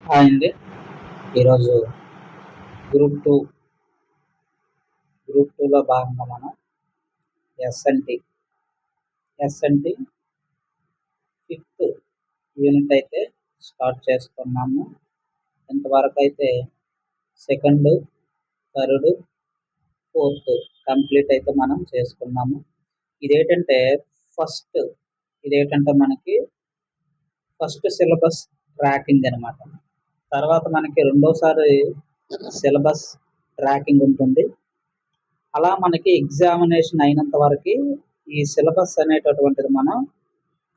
Hi అండి. ఈరోజు group two group టూలో భాగంగా మనం ఎస్ఎన్టీ ఎస్ఎన్టీ ఫిఫ్త్ యూనిట్ అయితే స్టార్ట్ చేసుకున్నాము. ఇంతవరకు అయితే సెకండ్, థర్డ్, ఫోర్త్ కంప్లీట్ అయితే మనం చేసుకున్నాము. ఇదేంటంటే ఫస్ట్ ఇదేంటంటే మనకి ఫస్ట్ సిలబస్ ట్రాకింగ్ అనమాట. తర్వాత మనకి రెండోసారి సిలబస్ ట్రాకింగ్ ఉంటుంది. అలా మనకి ఎగ్జామినేషన్ అయినంత వరకు ఈ సిలబస్ అనేటటువంటిది మనం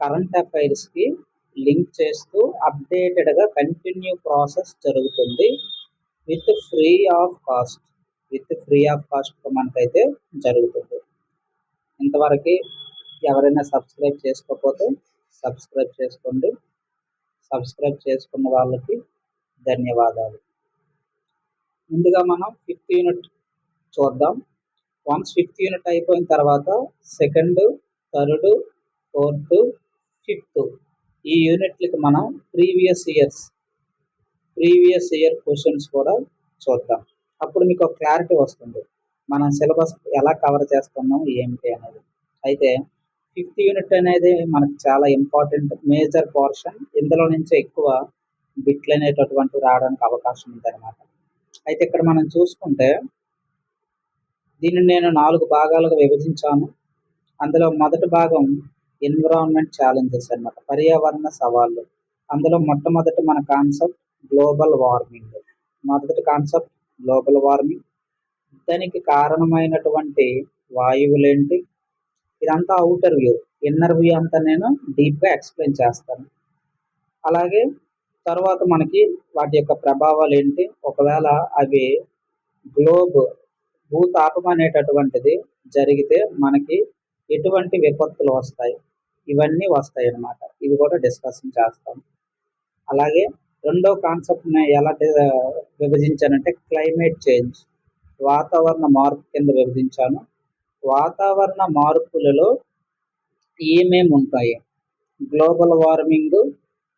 కరెంట్ అఫైర్స్కి లింక్ చేస్తూ అప్డేటెడ్గా కంటిన్యూ ప్రాసెస్ జరుగుతుంది విత్ ఫ్రీ ఆఫ్ కాస్ట్ మనకైతే జరుగుతుంది. ఇంతవరకు ఎవరైనా సబ్స్క్రైబ్ చేసుకోకపోతే సబ్స్క్రైబ్ చేసుకోండి. సబ్స్క్రైబ్ చేసుకున్న వాళ్ళకి ధన్యవాదాలు. ముందుగా మనం ఫిఫ్త్ యూనిట్ చూద్దాం. వన్స్ ఫిఫ్త్ యూనిట్ అయిపోయిన తర్వాత సెకండ్, థర్డ్, ఫోర్త్, ఫిఫ్త్ ఈ యూనిట్లకి మనం ప్రీవియస్ ఇయర్ క్వశ్చన్స్ కూడా చూద్దాం. అప్పుడు మీకు ఒక క్లారిటీ వస్తుంది మనం సిలబస్ ఎలా కవర్ చేస్తున్నాం ఏమిటి అనేది. అయితే ఫిఫ్త్ యూనిట్ అనేది మనకు చాలా ఇంపార్టెంట్ మేజర్ పోర్షన్. ఇందులో నుంచి ఎక్కువ బిట్లు అనేటటువంటివి రావడానికి అవకాశం ఉందన్నమాట. అయితే ఇక్కడ మనం చూసుకుంటే దీన్ని నేను 4 భాగాలుగా విభజించాను. అందులో మొదటి భాగం ఎన్విరాన్మెంట్ ఛాలెంజెస్ అన్నమాట, పర్యావరణ సవాళ్ళు. అందులో మొట్టమొదటి మన కాన్సెప్ట్ గ్లోబల్ వార్మింగ్. మొదటి కాన్సెప్ట్ గ్లోబల్ వార్మింగ్, దానికి కారణమైనటువంటి వాయువులేంటి, ఇదంతా అవుటర్ వ్యూ. ఇన్నర్ వ్యూ అంతా నేను డీప్గా ఎక్స్ప్లెయిన్ చేస్తాను. అలాగే తర్వాత మనకి వాటి యొక్క ప్రభావాలు ఏంటి, ఒకవేళ అవి భూతాపం అనేటటువంటిది జరిగితే మనకి ఎటువంటి విపత్తులు వస్తాయి, ఇవన్నీ వస్తాయి అన్నమాట. ఇవి కూడా డిస్కషన్ చేస్తాం. అలాగే రెండో కాన్సెప్ట్ని ఎలా విభజించానంటే క్లైమేట్ చేంజ్, వాతావరణ మార్పు కింద విభజించాను. వాతావరణ మార్పులలో ఏమేమి ఉంటాయి, గ్లోబల్ వార్మింగ్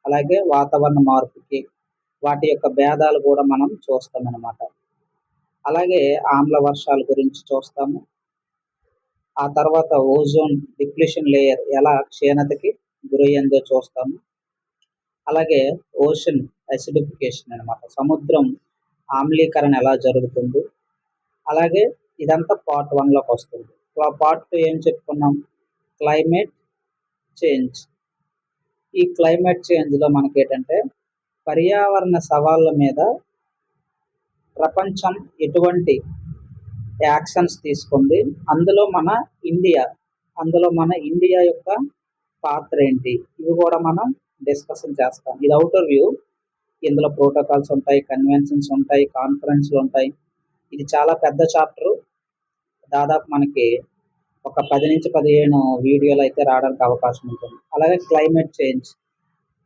అలాగే వాతావరణ మార్పుకి వాటి యొక్క భేదాలు కూడా మనం చూస్తామన్నమాట. అలాగే ఆమ్ల వర్షాల గురించి చూస్తాము. ఆ తర్వాత ఓజోన్ డిప్లీషన్ లేయర్ ఎలా క్షీణతకి గురయ్యిందో చూస్తాము. అలాగే ఓషన్ అసిడిఫికేషన్ అనమాట, సముద్రం ఆమ్లీకరణ ఎలా జరుగుతుంది. అలాగే ఇదంతా పార్ట్ 1లోకి వస్తుంది. పార్ట్ 2 ఏం చెప్పుకున్నాం, క్లైమేట్ చేంజ్. ఈ క్లైమేట్ చేంజ్లో మనకి ఏంటంటే పర్యావరణ సవాళ్ళ మీద ప్రపంచం ఎటువంటి యాక్షన్స్ తీసుకుంది, అందులో మన ఇండియా యొక్క పాత్ర ఏంటి, ఇవి కూడా మనం డిస్కషన్ చేస్తాం. ఇది అవుటర్ వ్యూ. ఇందులో ప్రోటోకాల్స్ ఉంటాయి, కన్వెన్షన్స్ ఉంటాయి, కాన్ఫరెన్స్లు ఉంటాయి. ఇది చాలా పెద్ద చాప్టరు. దాదాపు మనకి ఒక 10 నుంచి 15 వీడియోలు అయితే రావడానికి అవకాశం ఉంటుంది. అలాగే క్లైమేట్ చేంజ్,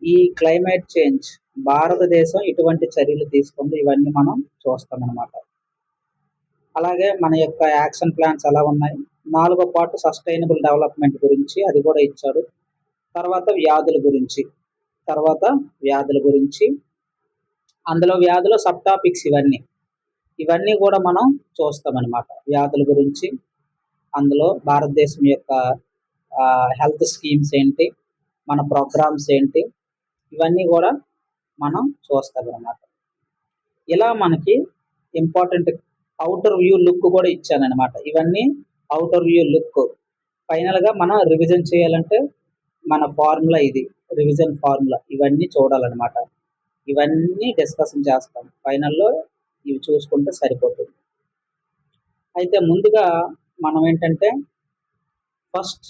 ఈ క్లైమేట్ చేంజ్ భారతదేశం ఎటువంటి చర్యలు తీసుకుంది, ఇవన్నీ మనం చూస్తామన్నమాట. అలాగే మన యొక్క యాక్షన్ ప్లాన్స్ ఎలా ఉన్నాయి. 4వ పార్ట్ సస్టైనబుల్ డెవలప్మెంట్ గురించి, అది కూడా ఇచ్చాడు. తర్వాత వ్యాధుల గురించి అందులో వ్యాధుల సబ్ టాపిక్స్ ఇవన్నీ కూడా మనం చూస్తామన్నమాట. వ్యాధుల గురించి, అందులో భారతదేశం యొక్క హెల్త్ స్కీమ్స్ ఏంటి, మన ప్రోగ్రామ్స్ ఏంటి, ఇవన్నీ కూడా మనం చూస్తామన్నమాట. ఇలా మనకి ఇంపార్టెంట్ అవుటర్ వ్యూ లుక్ కూడా ఇచ్చానన్నమాట. ఇవన్నీ అవుటర్ వ్యూ లుక్. ఫైనల్గా మనం రివిజన్ చేయాలంటే మన ఫార్ములా ఇది, రివిజన్ ఫార్ములా. ఇవన్నీ చూడాలన్నమాట. ఇవన్నీ డిస్కషన్ చేస్తాం. ఫైనల్లో ఇవి చూసుకుంటే సరిపోతుంది. అయితే ముందుగా మనం ఏంటంటే ఫస్ట్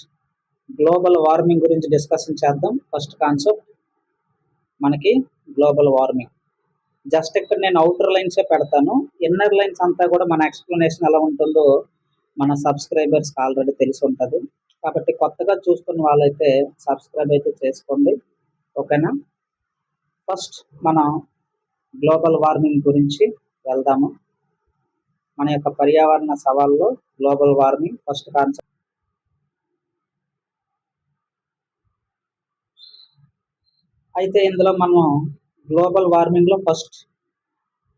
గ్లోబల్ వార్మింగ్ గురించి డిస్కషన్ చేద్దాం. ఫస్ట్ కాన్సెప్ట్ మనకి గ్లోబల్ వార్మింగ్. జస్ట్ ఇక్కడ నేను అవుటర్ లైన్సే పెడతాను. ఇన్నర్ లైన్స్ అంతా కూడా మన ఎక్స్ప్లెనేషన్ ఎలా ఉంటుందో మన సబ్స్క్రైబర్స్కి ఆల్రెడీ తెలిసి ఉంటుంది. కాబట్టి కొత్తగా చూస్తున్న వాళ్ళైతే సబ్స్క్రైబ్ అయితే చేసుకోండి, ఓకేనా. ఫస్ట్ మనం గ్లోబల్ వార్మింగ్ గురించి వెళ్దాము. మన యొక్క పర్యావరణ సవాల్లో గ్లోబల్ వార్మింగ్ ఫస్ట్ కాన్సెప్ట్. అయితే ఇందులో మనం గ్లోబల్ వార్మింగ్లో ఫస్ట్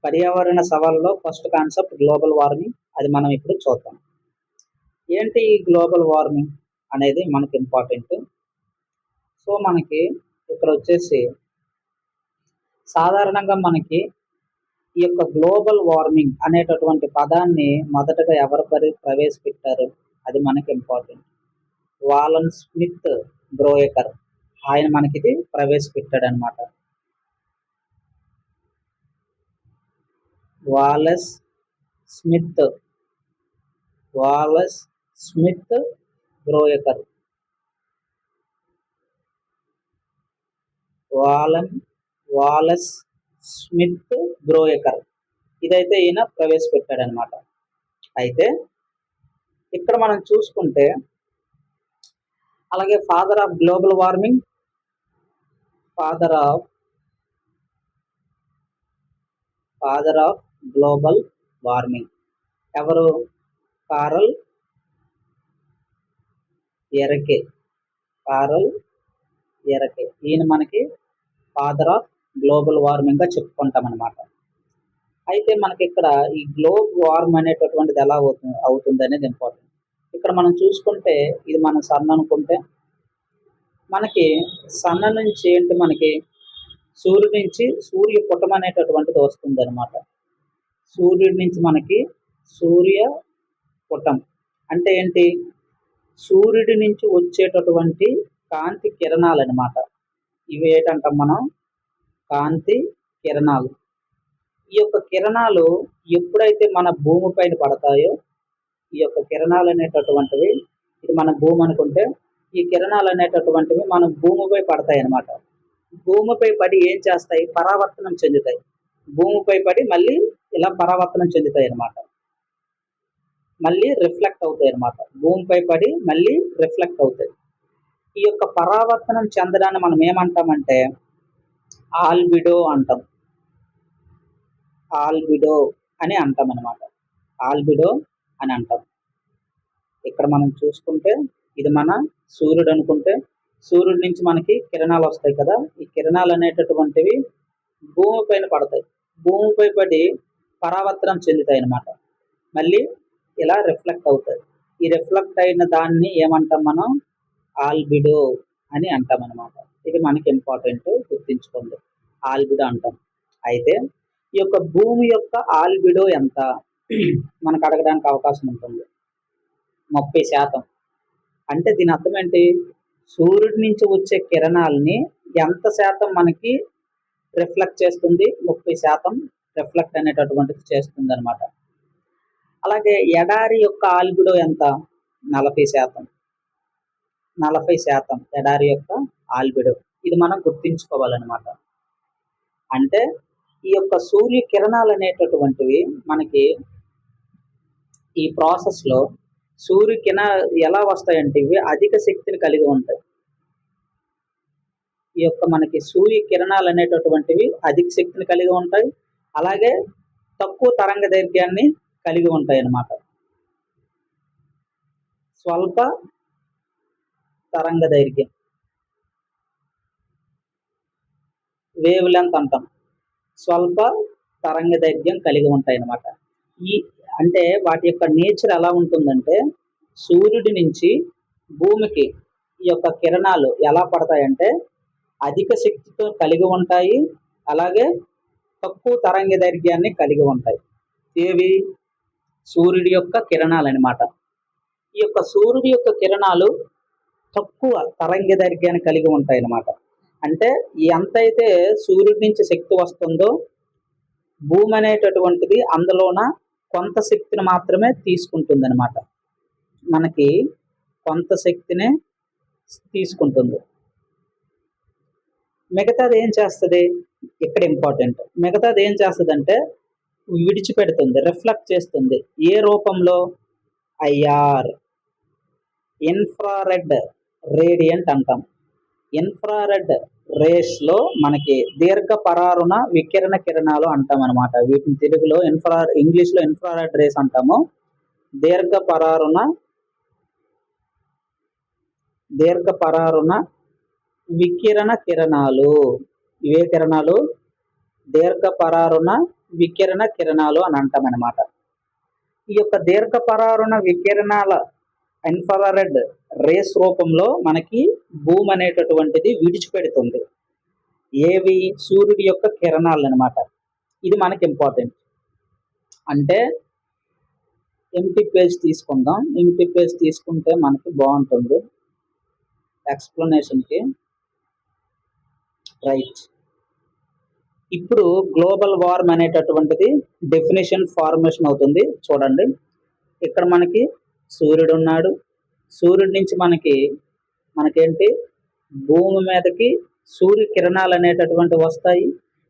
పర్యావరణ సవాళ్ళలో ఫస్ట్ కాన్సెప్ట్ గ్లోబల్ వార్మింగ్. అది మనం ఇప్పుడు చూద్దాం. ఏంటి ఈ గ్లోబల్ వార్మింగ్ అనేది మనకి ఇంపార్టెంట్. సో మనకి ఇక్కడ వచ్చేసి సాధారణంగా మనకి ఈ యొక్క గ్లోబల్ వార్మింగ్ అనేటటువంటి పదాన్ని మొదటగా ఎవరు ప్రవేశపెట్టారు అది మనకి ఇంపార్టెంట్. వాలన్ స్మిత్ బ్రోయకర్ ఆయన మనకి ఇది ప్రవేశపెట్టాడు అనమాట. వాలస్ స్మిత్ బ్రోయకర్, వాలస్ స్మిత్ బ్రోయకర్ ఇదైతే ఈయన ప్రవేశపెట్టాడు అనమాట. అయితే ఇక్కడ మనం చూసుకుంటే అలాగే ఫాదర్ ఆఫ్ గ్లోబల్ వార్మింగ్ ఎవరు? కార్ల్ ఎరకే. ఈయన మనకి ఫాదర్ ఆఫ్ గ్లోబల్ వార్మింగ్ గా చెప్పుకుంటాం అనమాట. అయితే మనకి ఇక్కడ ఈ గ్లోబల్ వార్మ్ అనేటటువంటిది ఎలా అవుతుంది అనేది ఇంపార్టెంట్. ఇక్కడ మనం చూసుకుంటే ఇది మన సన్ అనుకుంటే మనకి సన్ నుంచి ఏంటి, మనకి సూర్యుడి నుంచి సూర్యపుటం అనేటటువంటిది వస్తుంది అనమాట. సూర్యుడి నుంచి మనకి సూర్యపుటం అంటే ఏంటి? సూర్యుడి నుంచి వచ్చేటటువంటి కాంతి కిరణాలు అనమాట. ఇవి ఏంటంటాం మనం? కాంతి కిరణాలు. ఈ యొక్క కిరణాలు ఎప్పుడైతే మన భూమి పైన పడతాయో ఈ యొక్క కిరణాలు అనేటటువంటివి, ఇది మన భూమి అనుకుంటే ఈ కిరణాలు అనేటటువంటివి మన భూమిపై పడతాయి అనమాట. భూమిపై పడి ఏం చేస్తాయి? పరావర్తనం చెందుతాయి. భూమిపై పడి మళ్ళీ ఇలా పరావర్తనం చెందుతాయి అనమాట. మళ్ళీ రిఫ్లెక్ట్ అవుతాయి అనమాట. భూమిపై పడి మళ్ళీ రిఫ్లెక్ట్ అవుతాయి. ఈ యొక్క పరావర్తనం చెందడాన్ని మనం ఏమంటామంటే ఆల్బిడో అంటాం. ఆల్బిడో అని అంటాం అనమాట. ఆల్బిడో అని అంటాం. ఇక్కడ మనం చూసుకుంటే ఇది మన సూర్యుడు అనుకుంటే సూర్యుడి నుంచి మనకి కిరణాలు వస్తాయి కదా. ఈ కిరణాలు అనేటటువంటివి భూమి పైన పడతాయి. భూమిపై పడి పరావర్తనం చెందుతాయి అనమాట. మళ్ళీ ఇలా రిఫ్లెక్ట్ అవుతాయి. ఈ రిఫ్లెక్ట్ అయిన దాన్ని ఏమంటాం మనం? ఆల్బిడో అని అంటాం అనమాట. ఇది మనకి ఇంపార్టెంట్, గుర్తించుకోండి. ఆల్బిడో అంటాం. అయితే ఈ యొక్క భూమి యొక్క ఆల్బిడో ఎంత మనకు అడగడానికి అవకాశం ఉంటుంది. 30%. అంటే దీని అర్థం ఏంటి? సూర్యుడి నుంచి వచ్చే కిరణాలని ఎంత శాతం మనకి రిఫ్లెక్ట్ చేస్తుంది? 30% రిఫ్లెక్ట్ అనేటటువంటిది చేస్తుంది అనమాట. అలాగే ఎడారి యొక్క ఆల్బిడో ఎంత? 40%. ఎడారి యొక్క ఆల్బిడో. ఇది మనం గుర్తించుకోవాలన్నమాట. అంటే ఈ యొక్క సూర్య కిరణాలు అనేటటువంటివి మనకి ఈ ప్రాసెస్లో ఎలా వస్తాయంటే ఇవి అధిక శక్తిని కలిగి ఉంటాయి. ఈ యొక్క మనకి సూర్య కిరణాలు అనేటటువంటివి అధిక శక్తిని కలిగి ఉంటాయి. అలాగే తక్కువ తరంగ దైర్ఘ్యాన్ని కలిగి ఉంటాయి అన్నమాట. స్వల్ప తరంగ దైర్ఘ్యం, వేవ్ లెంత్ అంటాం. స్వల్ప తరంగ దైర్ఘ్యం కలిగి ఉంటాయి అన్నమాట. అంటే వాటి యొక్క నేచర్ ఎలా ఉంటుందంటే సూర్యుడి నుంచి భూమికి ఈ యొక్క కిరణాలు ఎలా పడతాయంటే అధిక శక్తితో కలిగి ఉంటాయి. అలాగే తక్కువ తరంగ దైర్ఘ్యాన్ని కలిగి ఉంటాయి. ఏవి? సూర్యుడి యొక్క కిరణాలు అనమాట. ఈ యొక్క సూర్యుడి యొక్క కిరణాలు తక్కువ తరంగ దైర్ఘ్యాన్ని కలిగి ఉంటాయి అన్నమాట. అంటే ఎంతైతే సూర్యుడి నుంచి శక్తి వస్తుందో భూమి అనేటటువంటిది అందులోన కొంత శక్తిని మాత్రమే తీసుకుంటుంది అనమాట. మనకి కొంత శక్తినే తీసుకుంటుంది. మిగతాది ఏం చేస్తుంది? ఇక్కడ ఇంపార్టెంట్. మిగతాది ఏం చేస్తుంది అంటే విడిచిపెడుతుంది, రిఫ్లెక్ట్ చేస్తుంది. ఏ రూపంలో? ఐఆర్, ఇన్ఫ్రారెడ్ రేడియంట్ అంటాం. ఇన్ఫ్రారెడ్ రేస్లో మనకి దీర్ఘ పరారుణ వికిరణ కిరణాలు అంటాం అనమాట. వీటిని తెలుగులో ఇంగ్లీష్లో ఇన్ఫ్రారెడ్ రేస్ అంటాము. దీర్ఘ పరారుణ వికిరణ కిరణాలు. ఇవే కిరణాలు దీర్ఘపరారుణ వికిరణ కిరణాలు అని అంటామన్నమాట. ఈ యొక్క దీర్ఘపరారుణ వికిరణాల ఇన్ఫ్రారెడ్ రేస్ రూపంలో మనకి భూమి అనేటటువంటిది విడిచిపెడుతుంది. ఏవి? సూర్యుడి యొక్క కిరణాలు అనమాట. ఇది మనకి ఇంపార్టెంట్. అంటే ఎంటీ పేజ్ తీసుకుందాం. ఎంటీ పేజ్ తీసుకుంటే మనకి బాగుంటుంది ఎక్స్ప్లెనేషన్కి. రైట్. ఇప్పుడు గ్లోబల్ వార్మ్ అనేటటువంటిది డెఫినేషన్ ఫార్మేషన్ అవుతుంది. చూడండి, ఇక్కడ మనకి సూర్యుడు ఉన్నాడు. సూర్యుడి నుంచి మనకేంటి భూమి మీదకి సూర్య కిరణాలు అనేటటువంటి వస్తాయి.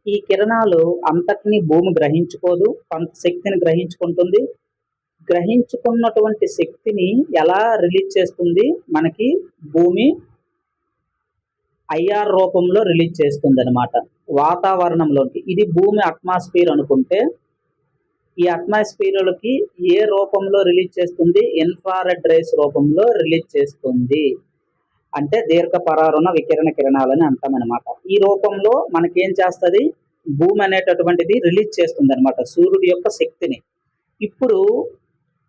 ఈ కిరణాలు అంతటినీ భూమి గ్రహించుకోదు, కొంత శక్తిని గ్రహించుకుంటుంది. గ్రహించుకున్నటువంటి శక్తిని ఎలా రిలీజ్ చేస్తుంది? మనకి భూమి ఐఆర్ రూపంలో రిలీజ్ చేస్తుంది అనమాట వాతావరణంలోకి. ఇది భూమి అట్మాస్ఫియర్ అనుకుంటే, ఈ అట్మాస్ఫియర్లకి ఏ రూపంలో రిలీజ్ చేస్తుంది? ఇన్ఫ్రారెడ్ రేస్ రూపంలో రిలీజ్ చేస్తుంది. అంటే దీర్ఘపరారుణ వికిరణ కిరణాలని అంటామన్నమాట. ఈ రూపంలో మనకేం చేస్తుంది? భూమి అనేటటువంటిది రిలీజ్ చేస్తుంది అనమాట సూర్యుడి యొక్క శక్తిని. ఇప్పుడు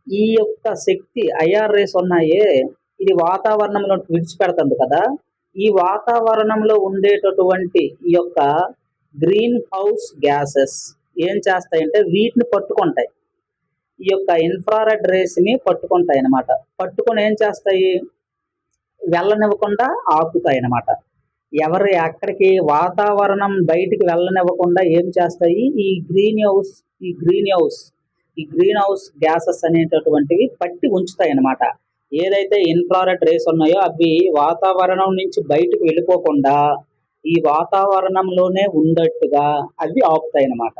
ఈ యొక్క శక్తి ఐఆర్ రేస్ ఉన్నాయే, ఇది వాతావరణంలో విడిచిపెడుతుంది కదా. ఈ వాతావరణంలో ఉండేటటువంటి ఈ యొక్క గ్రీన్ హౌస్ గ్యాసెస్ ఏం చేస్తాయంటే వీటిని పట్టుకుంటాయి. ఈ యొక్క ఇన్ఫ్రారెడ్ రేస్ని పట్టుకుంటాయి అన్నమాట. పట్టుకొని ఏం చేస్తాయి? వెళ్ళనివ్వకుండా ఆపుతాయి అన్నమాట. ఎక్కడికి? వాతావరణం బయటికి వెళ్ళనివ్వకుండా ఏం చేస్తాయి? ఈ గ్రీన్ హౌస్ గ్యాసెస్ అనేటటువంటివి పట్టి ఉంచుతాయి అన్నమాట. ఏదైతే ఇన్ఫ్రారెడ్ రేస్ ఉన్నాయో అవి వాతావరణం నుంచి బయటకు వెళ్ళిపోకుండా ఈ వాతావరణంలోనే ఉండట్టుగా అవి ఆపుతాయి అన్నమాట.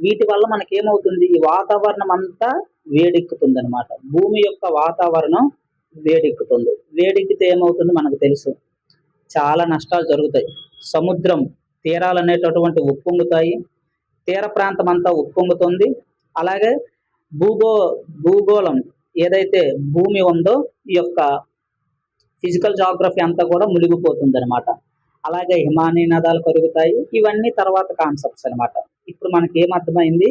వీటి వల్ల మనకేమవుతుంది? ఈ వాతావరణం అంతా వేడెక్కుతుంది అనమాట. భూమి యొక్క వాతావరణం వేడెక్కుతుంది. వేడెక్కితే ఏమవుతుంది మనకు తెలుసు, చాలా నష్టాలు జరుగుతాయి. సముద్రం తీరాలు అనేటటువంటి ఉప్పొంగుతాయి. తీర ప్రాంతం అంతా ఉప్పొంగుతుంది. అలాగే భూగోళం ఏదైతే భూమి ఉందో ఈ యొక్క ఫిజికల్ జాగ్రఫీ అంతా కూడా మునిగిపోతుంది అనమాట. అలాగే హిమానీ నదాలు కరుగుతాయి. ఇవన్నీ తర్వాత కాన్సెప్ట్స్ అనమాట. ఇప్పుడు మనకి ఏమర్థమైంది?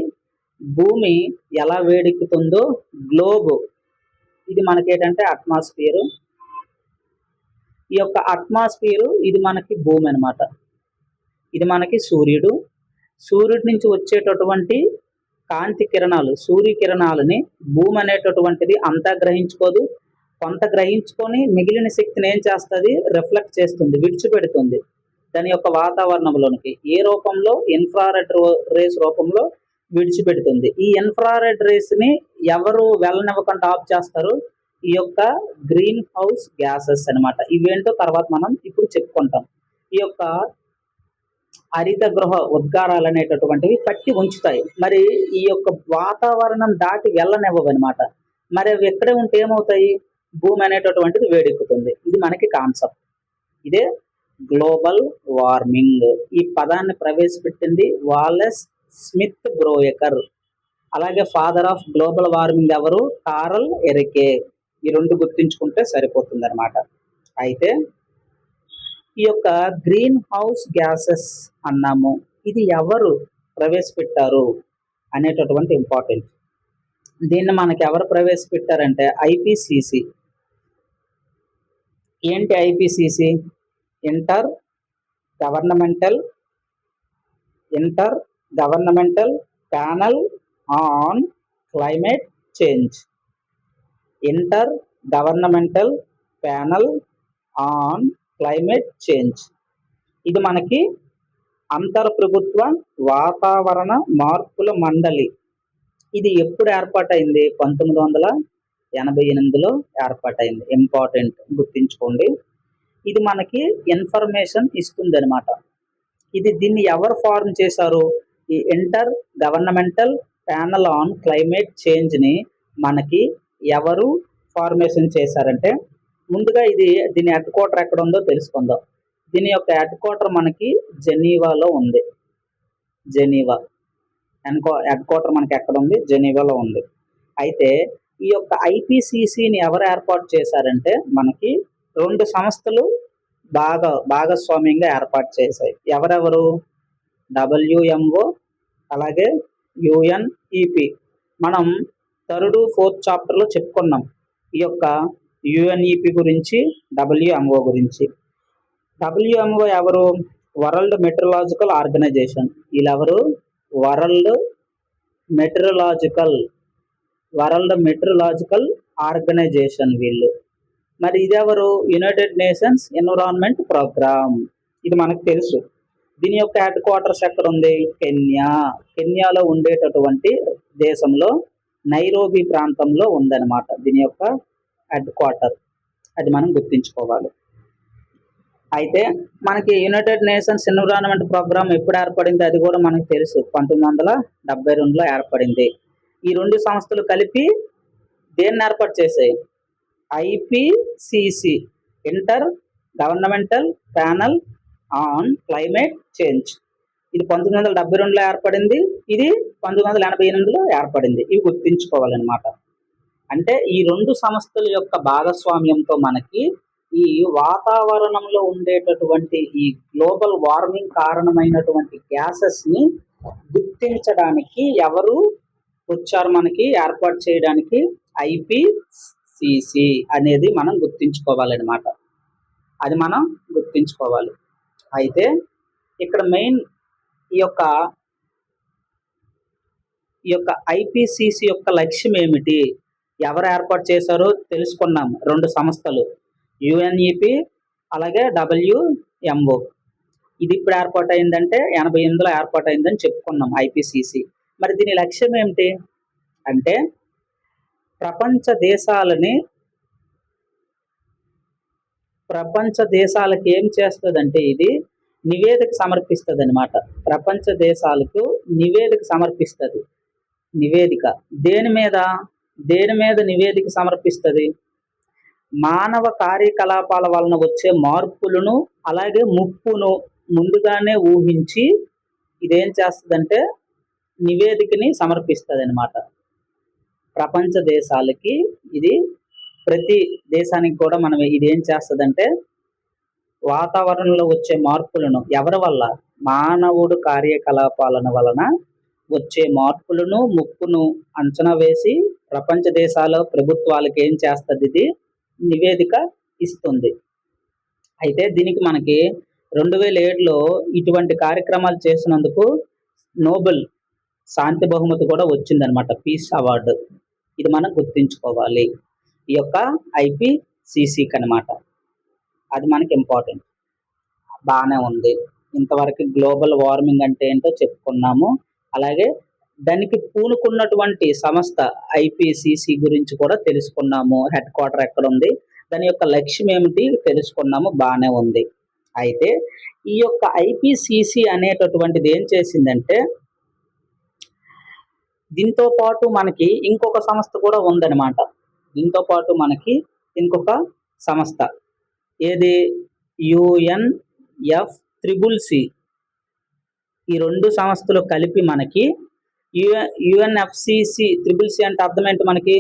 భూమి ఎలా వేడెక్కుతుందో గ్లోబ్, ఇది మనకేంటంటే అట్మాస్ఫియర్. ఈ యొక్క అట్మాస్ఫియర్ ఇది మనకి భూమి అనమాట. ఇది మనకి సూర్యుడు. సూర్యుడి నుంచి వచ్చేటటువంటి కాంతి కిరణాలు, సూర్య కిరణాలని భూమి అనేటటువంటిది అంతా గ్రహించుకోదు. కొంత గ్రహించుకొని మిగిలిన శక్తిని ఏం చేస్తుంది? రిఫ్లెక్ట్ చేస్తుంది, విడిచిపెడుతుంది దాని యొక్క వాతావరణంలోనికి. ఏ రూపంలో? ఇన్ఫ్రారెడ్ రేస్ రూపంలో విడిచిపెడుతుంది. ఈ ఇన్ఫ్రారెడ్ రేస్ని ఎవరు వెళ్ళనివ్వకుండా ఆఫ్ చేస్తారు? ఈ యొక్క గ్రీన్ హౌస్ గ్యాసెస్ అనమాట. ఇవేంటో తర్వాత మనం ఇప్పుడు చెప్పుకుంటాం. ఈ యొక్క హరిత గృహ ఉద్గారాలు అనేటటువంటివి పట్టి ఉంచుతాయి. మరి ఈ యొక్క వాతావరణం దాటి వెళ్ళనివ్వవు అనమాట. మరి అవి ఎక్కడే ఉంటే ఏమవుతాయి? భూమి అనేటటువంటిది వేడెక్కుతుంది. ఇది మనకి కాన్సెప్ట్. ఇదే గ్లోబల్ వార్మింగ్. ఈ పదాన్ని ప్రవేశపెట్టింది వాలెస్ స్మిత్ బ్రోయకర్. అలాగే ఫాదర్ ఆఫ్ గ్లోబల్ వార్మింగ్ ఎవరు? కార్ల్ ఎరికే. ఈ రెండు గుర్తుంచుకుంటే సరిపోతుంది అనమాట. అయితే ఈ యొక్క గ్రీన్ హౌస్ గ్యాసెస్ అన్నాము, ఇది ఎవరు ప్రవేశపెట్టారు అనేటటువంటి ఇంపార్టెంట్. దీన్ని మనకి ఎవరు ప్రవేశపెట్టారంటే ఐపీసీసీ. ఏంటి IPCC? Inter governmental Panel on Climate change. Inter governmental Panel on Climate change. ఇది మనకి అంతర్ప్రభుత్వ వాతావరణ మార్పుల మండలి. ఇది ఎప్పుడు ఏర్పాటైంది? 1988లో ఏర్పాటైంది. ఇంపార్టెంట్, గుర్తుంచుకోండి. ఇది మనకి ఇన్ఫర్మేషన్ ఇస్తుంది అనమాట. దీన్ని ఎవరు ఫార్మ్ చేశారు? ఈ Intergovernmental Panel on Climate చేంజ్ని మనకి ఎవరు ఫార్మేషన్ చేశారంటే, ముందుగా దీని హెడ్ క్వార్టర్ ఎక్కడ ఉందో తెలుసుకుందాం. దీని యొక్క హెడ్ క్వార్టర్ మనకి జెనీవాలో ఉంది. హెడ్ క్వార్టర్ మనకి ఎక్కడ ఉంది? జెనీవాలో ఉంది. అయితే ఈ యొక్క ఐపీసీసీని ఎవరు ఏర్పాటు చేశారంటే, మనకి 2 సంస్థలు భాగస్వామ్యంగా ఏర్పాటు చేశాయి. ఎవరెవరు? WMO అలాగే UNEP. మనం 3rd 4th చాప్టర్లో చెప్పుకున్నాం ఈ యొక్క UNEP గురించి, WMO గురించి. WMO ఎవరు? World Meteorological Organisation. వీళ్ళెవరు? వరల్డ్ మెట్రలాజికల్ ఆర్గనైజేషన్ వీళ్ళు. మరి ఇదెవరు? United Nations Environment Programme. ఇది మనకు తెలుసు. దీని యొక్క హెడ్ క్వార్టర్స్ ఎక్కడ ఉంది? కెన్యాలో ఉండేటటువంటి దేశంలో నైరోబీ ప్రాంతంలో ఉందన్నమాట దీని యొక్క హెడ్ క్వార్టర్. అది మనం గుర్తుంచుకోవాలి. అయితే మనకి యునైటెడ్ నేషన్స్ ఎన్విరాన్మెంట్ ప్రోగ్రామ్ ఎప్పుడు ఏర్పడింది అది కూడా మనకు తెలుసు. 1972లో ఏర్పడింది. ఈ 2 సంస్థలు కలిపి దేన్ని ఏర్పాటు చేశాయి? IPCC, inter governmental Panel on Climate change. ఇది 1972లో ఏర్పడింది. ఇది 1988లో ఏర్పడింది. ఇవి గుర్తుంచుకోవాలన్నమాట. అంటే ఈ 2 సంస్థల యొక్క భాగస్వామ్యంతో మనకి ఈ వాతావరణంలో ఉండేటటువంటి ఈ గ్లోబల్ వార్మింగ్ కారణమైనటువంటి గ్యాసెస్ని గుర్తించడానికి ఎవరు వచ్చారు? మనకి ఏర్పాటు చేయడానికి IPCC అనేది మనం గుర్తుంచుకోవాలన్నమాట. అది మనం గుర్తుంచుకోవాలి. అయితే ఇక్కడ మెయిన్ ఈ యొక్క IPCC యొక్క లక్ష్యం ఏమిటి? ఎవరు ఏర్పాటు చేశారో తెలుసుకున్నాం. 2 సంస్థలు, UNEP అలాగే WMO. ఇది ఇప్పుడు ఏర్పాటైందంటే 88లో ఏర్పాటైందని చెప్పుకున్నాం IPCC. మరి దీని లక్ష్యం ఏమిటి అంటే ప్రపంచ దేశాలకి ఏం చేస్తుందంటే ఇది నివేదిక సమర్పిస్తుంది అనమాట. ప్రపంచ దేశాలకు నివేదిక సమర్పిస్తుంది. నివేదిక దేని మీద నివేదిక సమర్పిస్తుంది? మానవ కార్యకలాపాల వలన వచ్చే మార్పులను అలాగే ముప్పును ముందుగానే ఊహించి ఇదేం చేస్తుందంటే నివేదికని సమర్పిస్తుంది అనమాట. ప్రపంచ దేశాలకి ఇది, ప్రతి దేశానికి కూడా మనం ఇదేం చేస్తుందంటే వాతావరణంలో వచ్చే మార్పులను ఎవరి వల్ల? మానవుడు కార్యకలాపాల వలన వచ్చే మార్పులను ముప్పును అంచనా వేసి ప్రపంచ దేశాల ప్రభుత్వాలకు ఏం చేస్తుంది? ఇది నివేదిక ఇస్తుంది. అయితే దీనికి మనకి 2007లో ఇటువంటి కార్యక్రమాలు చేసినందుకు నోబెల్ శాంతి బహుమతి కూడా వచ్చిందనమాట, పీస్ అవార్డు. ఇది మనం గుర్తుంచుకోవాలి ఈ యొక్క IPCCకి అనమాట. అది మనకి ఇంపార్టెంట్. బాగానే ఉంది. ఇంతవరకు గ్లోబల్ వార్మింగ్ అంటే ఏంటో చెప్పుకున్నాము. అలాగే దానికి పూనుకున్నటువంటి సంస్థ IPCC గురించి కూడా తెలుసుకున్నాము. హెడ్ క్వార్టర్ ఎక్కడ ఉంది, దాని యొక్క లక్ష్యం ఏమిటి తెలుసుకున్నాము. బాగానే ఉంది. అయితే ఈ యొక్క IPCC అనేటటువంటిది ఏం చేసిందంటే దీంతో పాటు మనకి ఇంకొక సంస్థ కూడా ఉందన్నమాట. దీంతో పాటు మనకి ఇంకొక సంస్థ ఏది? UNFCCC. ఈ 2 సంస్థలు కలిపి మనకి UNFCCC అంటే అర్థం ఏంటి మనకి?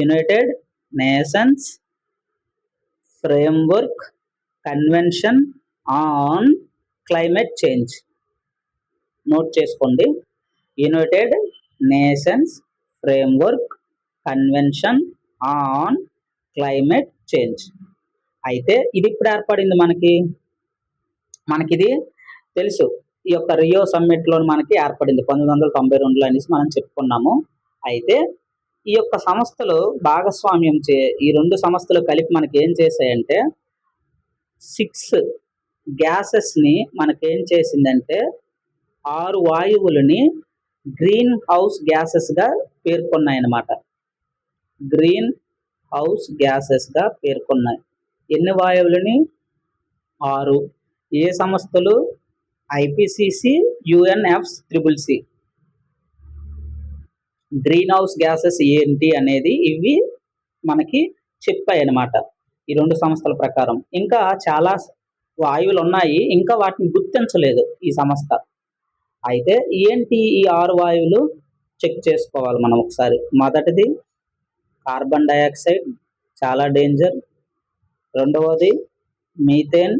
United Nations Framework Convention on Climate Change. Note చేసుకోండి. United Nations Framework Convention on Climate Change. అయితే ఇది ఇప్పుడు ఏర్పడింది మనకిది తెలుసు. ఈ యొక్క రియో సమ్మిట్లో మనకి ఏర్పడింది 1992లో అనేసి మనం చెప్పుకున్నాము. అయితే ఈ యొక్క సంస్థలు భాగస్వామ్యం ఈ 2 సంస్థలు కలిపి మనకి ఏం చేశాయంటే 6 గ్యాసెస్ని మనకేం చేసిందంటే 6 వాయువులని గ్రీన్ హౌస్ గ్యాసెస్గా పేర్కొన్నాయన్నమాట. గ్రీన్ హౌస్ గ్యాసెస్గా పేర్కొన్నాయి. ఎన్ని వాయువులని? 6. ఏ సంస్థలు? IPCC, UNFCCC. Green house gases ఏంటి అనేది ఇవి మనకి చెప్పాయి అన్నమాట ఈ 2 సంస్థల ప్రకారం. ఇంకా చాలా వాయువులు ఉన్నాయి, ఇంకా వాటిని గుర్తించలేదు ఈ సంస్థ. అయితే ఏంటి ఈ 6 వాయువులు చెక్ చేసుకోవాలి మనం ఒకసారి. మొదటిది కార్బన్ డైఆక్సైడ్, చాలా డేంజర్. రెండవది మీథేన్.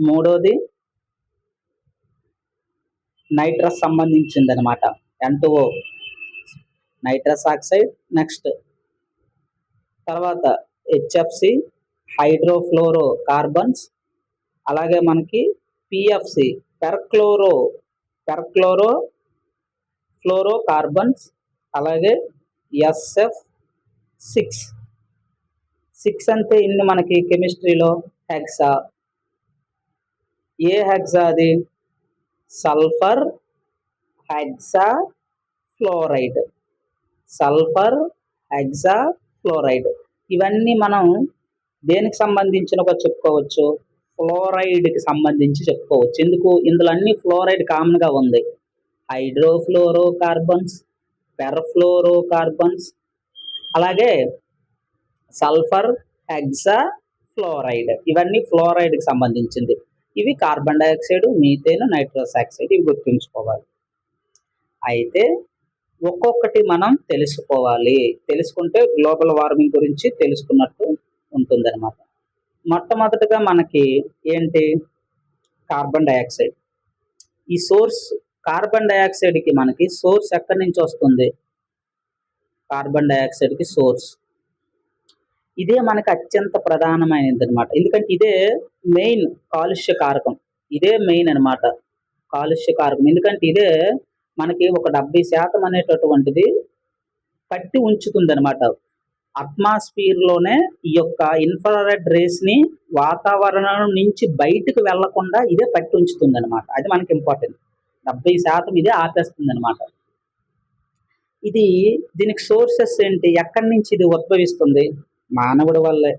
మూడవది నైట్రస్ సంబంధించింది అనమాట. N2O nitrous oxide. నెక్స్ట్ తర్వాత HFC హైడ్రోఫ్లోరో కార్బన్స్. అలాగే మనకి PFC పెర్క్లోరో ఫ్లోరో కార్బన్స్. అలాగే SF6 అంటే ఇన్ని మనకి కెమిస్ట్రీలో హెక్సా. ఏ హెక్సా అది? Sulphur hexa fluoride. ఇవన్నీ మనం దేనికి సంబంధించినగా చెప్పుకోవచ్చు? ఫ్లోరైడ్కి సంబంధించి చెప్పుకోవచ్చు. ఎందుకు? ఇందులో అన్ని ఫ్లోరైడ్ కామన్గా ఉంది. హైడ్రోఫ్లోరో కార్బన్స్, పెర్ఫ్లోరో కార్బన్స్, అలాగే సల్ఫర్ హెక్సా ఫ్లోరైడ్, ఇవన్నీ ఫ్లోరైడ్కి సంబంధించింది. ఇవి carbon dioxide, methane, nitrous oxide, ఇవి గుర్తుంచుకోవాలి. అయితే ఒక్కొక్కటి మనం తెలుసుకోవాలి. తెలుసుకుంటే గ్లోబల్ వార్మింగ్ గురించి తెలుసుకున్నట్టు ఉంటుందన్నమాట. మొట్టమొదటిగా మనకి ఏంటి? Carbon dioxide. ఈ సోర్స్ కార్బన్ డైఆక్సైడ్కి మనకి సోర్స్ ఎక్కడి నుంచి వస్తుంది? కార్బన్ డైఆక్సైడ్కి సోర్స్ ఇదే మనకి అత్యంత ప్రధానమైనది అనమాట. ఎందుకంటే ఇదే మెయిన్ కాలుష్య కారకం. ఇదే మెయిన్ అనమాట కాలుష్య కారకం. ఎందుకంటే ఇదే మనకి ఒక 70% అనేటటువంటిది పట్టి ఉంచుతుంది అనమాట. అట్మాస్ఫియర్లోనే ఈ యొక్క ఇన్ఫ్రారెడ్ రేస్ని వాతావరణం నుంచి బయటకు వెళ్లకుండా ఇదే పట్టి ఉంచుతుంది అనమాట. అది మనకి ఇంపార్టెంట్. 70% ఇదే ఆపేస్తుంది అనమాట. దీనికి సోర్సెస్ ఏంటి? ఎక్కడి నుంచి ఇది ఉద్భవిస్తుంది? మానవుడి వల్లే.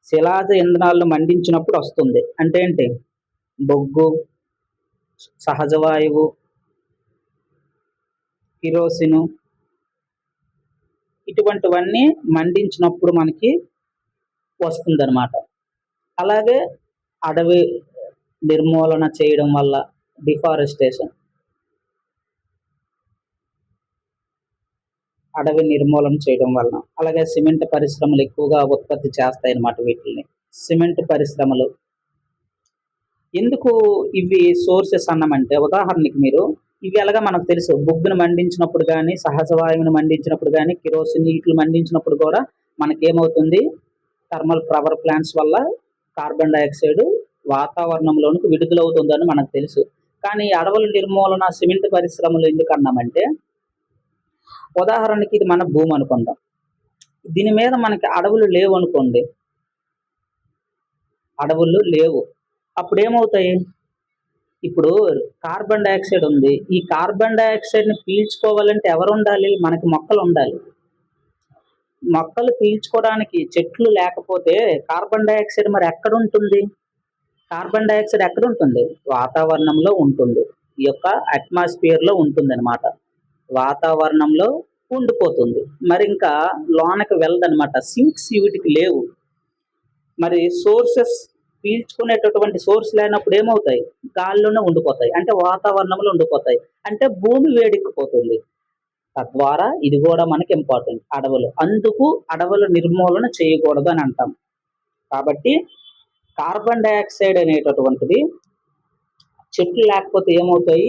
శిలాజ ఇంధనాలను మండించినప్పుడు వస్తుంది. అంటే ఏంటి? బొగ్గు, సహజ వాయువు, కిరోసిను, ఇటువంటివన్నీ మండించినప్పుడు మనకి వస్తుందన్నమాట. అలాగే అడవి నిర్మూలన చేయడం వల్ల, డిఫారెస్టేషన్, అడవి నిర్మూలన చేయడం వలన, అలాగే సిమెంట్ పరిశ్రమలు ఎక్కువగా ఉత్పత్తి చేస్తాయి అన్నమాట. వీటిని సిమెంట్ పరిశ్రమలు ఎందుకు ఇవి సోర్సెస్ అన్నామంటే, ఉదాహరణకి మీరు ఇవి ఎలాగా మనకు తెలుసు, బొగ్గును మండించినప్పుడు కానీ, సహజ వాయువును మండించినప్పుడు కానీ, కిరోసిన్ వీటిని మండించినప్పుడు కూడా మనకేమవుతుంది? థర్మల్ పవర్ ప్లాంట్స్ వల్ల కార్బన్ డైఆక్సైడ్ వాతావరణంలోనికి విడుదలవుతుందని మనకు తెలుసు. కానీ అడవుల నిర్మూలన, సిమెంట్ పరిశ్రమలు ఎందుకు అన్నామంటే, ఉదాహరణకి ఇది మన భూమి అనుకుందాం. దీని మీద మనకి అడవులు లేవు అనుకోండి, అడవులు లేవు, అప్పుడు ఏమవుతాయి? ఇప్పుడు కార్బన్ డైఆక్సైడ్ ఉంది. ఈ కార్బన్ డైఆక్సైడ్ని పీల్చుకోవాలంటే ఎవరు ఉండాలి? మనకి మొక్కలు ఉండాలి. మొక్కలు పీల్చుకోవడానికి చెట్లు లేకపోతే కార్బన్ డైఆక్సైడ్ మరి ఎక్కడ ఉంటుంది? కార్బన్ డైఆక్సైడ్ ఎక్కడ ఉంటుంది? వాతావరణంలో ఉంటుంది. ఈ యొక్క అట్మాస్ఫియర్లో ఉంటుంది అనమాట. వాతావరణంలో ఉండిపోతుంది. మరి ఇంకా లోనకి వెళ్ళదనమాట. సింక్స్ వీటికి లేవు. మరి సోర్సెస్ పీల్చుకునేటటువంటి సోర్స్ లేనప్పుడు ఏమవుతాయి? గాల్లోనే ఉండిపోతాయి. అంటే వాతావరణంలో ఉండిపోతాయి. అంటే భూమి వేడెక్కిపోతుంది. తద్వారా ఇది కూడా మనకి ఇంపార్టెంట్. అడవులు, అందుకు అడవుల నిర్మూలన చేయకూడదు అని అంటాం. కాబట్టి కార్బన్ డైఆక్సైడ్ అనేటటువంటిది చెట్లు లేకపోతే ఏమవుతాయి?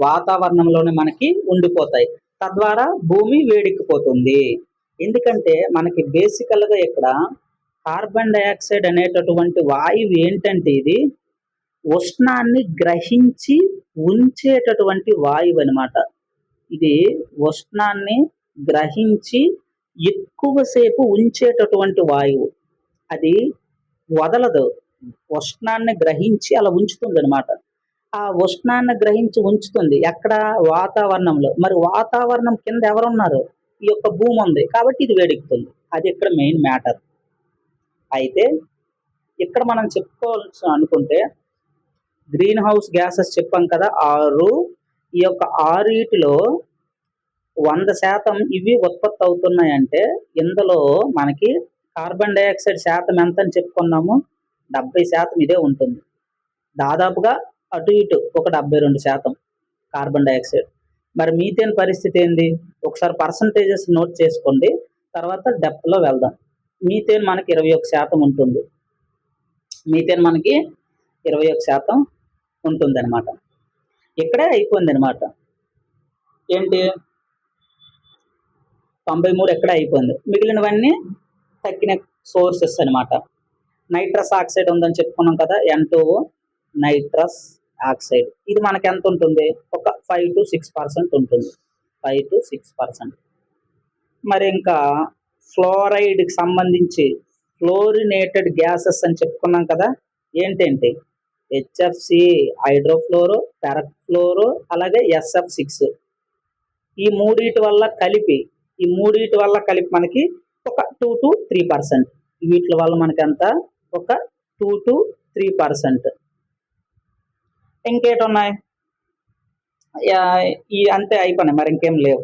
వాతావరణంలోనే మనకి ఉండిపోతాయి. తద్వారా భూమి వేడెక్కిపోతుంది. ఎందుకంటే మనకి బేసికల్గా ఇక్కడ కార్బన్ డైఆక్సైడ్ అనేటటువంటి వాయువు ఏంటంటే, ఇది ఉష్ణాన్ని గ్రహించి ఉంచేటటువంటి వాయువు అనమాట. ఇది ఉష్ణాన్ని గ్రహించి ఎక్కువసేపు ఉంచేటటువంటి వాయువు. అది వదలదు. ఉష్ణాన్ని గ్రహించి అలా ఉంచుతుంది అనమాట. ఆ ఉష్ణాన్ని గ్రహించి ఉంచుతుంది ఎక్కడ? వాతావరణంలో. మరి వాతావరణం కింద ఎవరున్నారు? ఈ యొక్క భూమి ఉంది. కాబట్టి ఇది వేడెక్కుతుంది. అది ఇక్కడ మెయిన్ మ్యాటర్. అయితే ఇక్కడ మనం చెప్పుకోవాల్సి అనుకుంటే, గ్రీన్ హౌస్ గ్యాసెస్ చెప్పాం కదా 6. ఈ యొక్క 6 100% ఇవి ఉత్పత్తి అవుతున్నాయంటే, ఇందులో మనకి కార్బన్ డైఆక్సైడ్ శాతం ఎంత అని చెప్పుకున్నాము? 70% ఇదే ఉంటుంది. దాదాపుగా అటు ఇటు ఒక 72% కార్బన్ డైఆక్సైడ్. మరి మీథేన్ పరిస్థితి ఏంది? ఒకసారి పర్సంటేజెస్ నోట్ చేసుకోండి, తర్వాత డెప్త్లో వెళ్దాం. మీథేన్ మనకి 21% ఉంటుంది. మీథేన్ మనకి 21% ఉంటుంది అనమాట. ఇక్కడే అయిపోయింది అనమాట. ఏంటి 93 ఎక్కడే అయిపోయింది. మిగిలినవన్నీ తక్కిన సోర్సెస్ అనమాట. నైట్రస్ ఆక్సైడ్ ఉందని చెప్పుకున్నాం కదా, N2O నైట్రస్ ఆక్సైడ్. ఇది మనకి ఎంత ఉంటుంది? ఒక 5 to 6% ఉంటుంది. 5 to 6%. మరి ఇంకా ఫ్లోరైడ్కి సంబంధించి ఫ్లోరినేటెడ్ గ్యాసెస్ అని చెప్పుకున్నాం కదా, ఏంటేంటి? HFC, హైడ్రోఫ్లోరో, పెరక్ఫ్లోరో, అలాగే SF6. ఈ మూడిటి వల్ల కలిపి మనకి ఒక 2 to 3%. వీటి వల్ల మనకి ఎంత? ఒక 2 to 3%. ఇంకేటి ఉన్నాయి? ఈ అంతే అయిపోయినాయి, మరి ఇంకేం లేవు.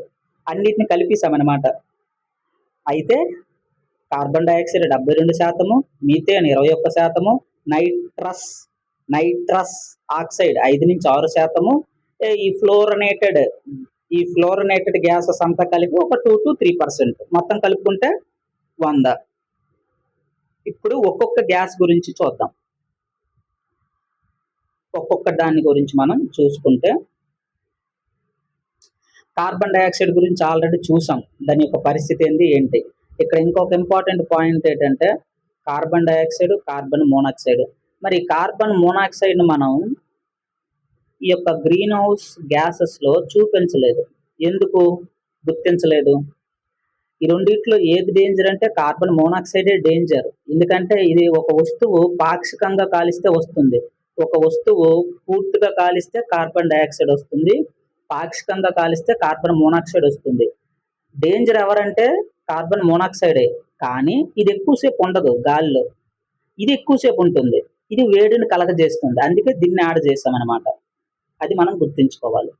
అన్నిటిని కలిపేసామన్నమాట. అయితే carbon dioxide 72%, methane 21%, nitrous oxide 5 నుంచి 6%, ఈ ఫ్లోరినేటెడ్ గ్యాసెస్ అంతా కలిపి ఒక 2 to 3%. మొత్తం కలుపుకుంటే 100. ఇప్పుడు ఒక్కొక్క గ్యాస్ గురించి చూద్దాం. ఒక్కొక్క దాని గురించి మనం చూసుకుంటే, కార్బన్ డైఆక్సైడ్ గురించి ఆల్రెడీ చూసాం, దాని యొక్క పరిస్థితి ఏంటి. ఇక్కడ ఇంకొక ఇంపార్టెంట్ పాయింట్ ఏంటంటే కార్బన్ డైఆక్సైడ్, కార్బన్ మోనాక్సైడ్. మరి కార్బన్ మోనాక్సైడ్ మనం ఈ యొక్క గ్రీన్ హౌస్ గ్యాసెస్లో చూపించలేదు. ఎందుకు గుర్తించలేదు? ఈ రెండిట్లో ఏది డేంజర్ అంటే కార్బన్ మోనాక్సైడే డేంజర్. ఎందుకంటే ఇది ఒక వస్తువు పాక్షికంగా కాలిస్తే వస్తుంది, ఒక వస్తువు పూర్తిగా కాలిస్తే కార్బన్ డైఆక్సైడ్ వస్తుంది, పాక్షికంగా కాలిస్తే కార్బన్ మోనాక్సైడ్ వస్తుంది. డేంజర్ ఎవరంటే కార్బన్ మోనాక్సైడే. కానీ ఇది ఎక్కువసేపు ఉండదు గాలిలో, ఇది ఎక్కువసేపు ఉంటుంది, ఇది వేడిని కలగజేస్తుంది. అందుకే దీన్ని యాడ్ చేస్తామన్నమాట. అది మనం గుర్తుంచుకోవాలి.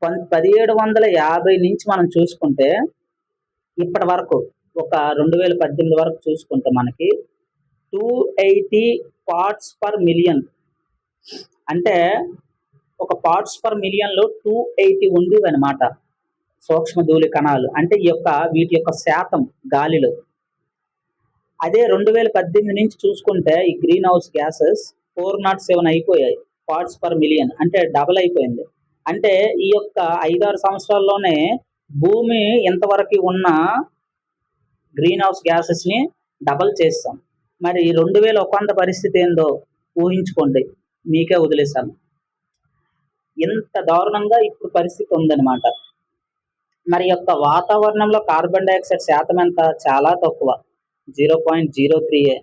1750 నుంచి మనం చూసుకుంటే ఇప్పటి వరకు, ఒక 2018 వరకు చూసుకుంటే మనకి 280 parts per million. అంటే ఒక పార్ట్స్ పర్ మిలియన్లో 280 ఉండేవి అనమాట సూక్ష్మ ధూళి కణాలు. అంటే వీటి యొక్క శాతం గాలిలో. అదే 2018 నుంచి చూసుకుంటే ఈ గ్రీన్ హౌస్ గ్యాసెస్ 407 అయిపోయాయి పార్ట్స్ పర్ మిలియన్. అంటే డబల్ అయిపోయింది. అంటే ఈ యొక్క 5-6 సంవత్సరాల్లోనే భూమి ఎంతవరకు ఉన్న గ్రీన్ హౌస్ గ్యాసెస్ని డబల్ చేస్తాం. మరి 2100 పరిస్థితి ఏందో ఊహించుకోండి, మీకే వదిలేశాను. ఎంత దారుణంగా ఇప్పుడు పరిస్థితి ఉందన్నమాట. మరి యొక్క వాతావరణంలో కార్బన్ డైఆక్సైడ్ శాతం ఎంత? చాలా తక్కువ, 0.03.